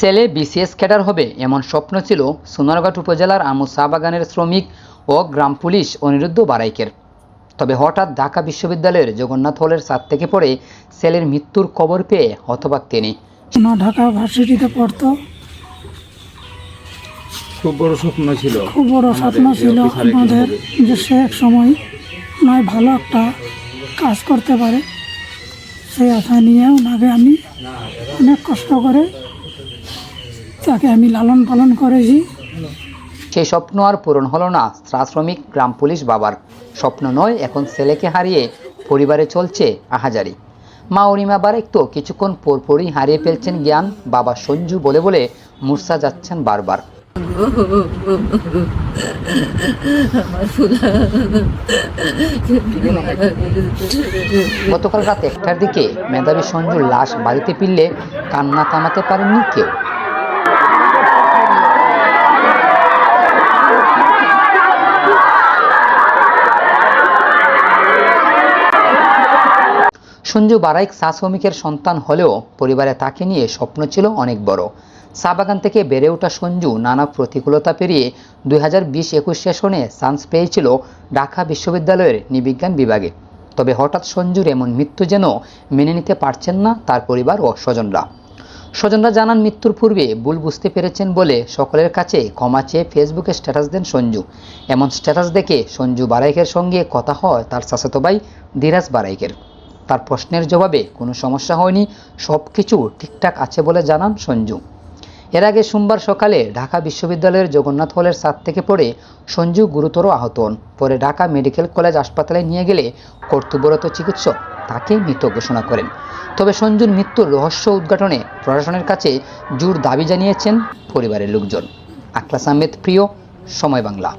ছেলে BCS cadre হবে এমন স্বপ্ন ছিল সোনারঘাট উপজেলার আমু চা বাগানের শ্রমিক ও গ্রাম পুলিশ অনিরুদ্ধ বারাইকের। তবে হঠাৎ ঢাকা বিশ্ববিদ্যালয়ের জগন্নাথ হলের ছাদ থেকে পড়ে ছেলের মৃত্যুর খবর পেয়ে হতবাক তিনি। ঢাকা ভার্সিটিতে পড়তো। খুব বড় স্বপ্ন ছিল আমাদের যে সে এক সময় নয় ভালো একটা কাজ করতে পারে, সেই আশা নিয়ে ওনাকে আমি অনেক কষ্ট করে তাকে আমি লালন পালন করেছি। সেই স্বপ্ন আর পূরণ হলো না চা শ্রমিক গ্রাম পুলিশ বাবার। স্বপ্ন নয়, এখন ছেলেকে হারিয়ে পরিবারে চলছে আহাজারি। মা অনিমা বারেক তো কিছুক্ষণ পরপরই হারিয়ে ফেলছেন জ্ঞান। বাবা সঞ্জু বলে বলে মূর্ছা যাচ্ছেন বারবার। গতকাল রাত 1টার দিকে মেধাবী সঞ্জুর লাশ বাড়িতে ফিরলে কান্না থামাতে পারেননি কেউ। সঞ্জু বারাইক চা শ্রমিকের সন্তান হলেও পরিবারে তাকে নিয়ে স্বপ্ন ছিল অনেক বড়। চা বাগান থেকে বেড়ে ওঠা সঞ্জু নানা প্রতিকূলতা পেরিয়ে 2020-21 সেশনে চান্স পেয়েছিল ঢাকা বিশ্ববিদ্যালয়ের নৃবিজ্ঞান বিভাগে। তবে হঠাৎ সঞ্জুর এমন মৃত্যু যেন মেনে নিতে পারছেন না তার পরিবার ও স্বজনরা জানান, মৃত্যুর পূর্বে ভুল বুঝতে পেরেছেন বলে সকলের কাছে ক্ষমা চেয়ে ফেসবুকে স্ট্যাটাস দেন সঞ্জু। এমন স্ট্যাটাস দেখে সঞ্জু বারাইকের সঙ্গে কথা হয় তার চাচাতো ভাই ধীরাজ বারাইকের। তার প্রশ্নের জবাবে কোনো সমস্যা হয়নি, সব কিছু ঠিকঠাক আছে বলে জানান সঞ্জু। এর আগে সোমবার সকালে ঢাকা বিশ্ববিদ্যালয়ের জগন্নাথ হলের ছাদ থেকে পড়ে সঞ্জু গুরুতর আহত হন। পরে ঢাকা মেডিকেল কলেজ হাসপাতালে নিয়ে গেলে কর্তব্যরত চিকিৎসক তাকে মৃত ঘোষণা করেন। তবে সঞ্জুর মৃত্যুর রহস্য উদ্ঘাটনে প্রশাসনের কাছে জোর দাবি জানিয়েছেন পরিবারের লোকজন। আখলাস আহমেদ, প্রিয়, সময় বাংলা।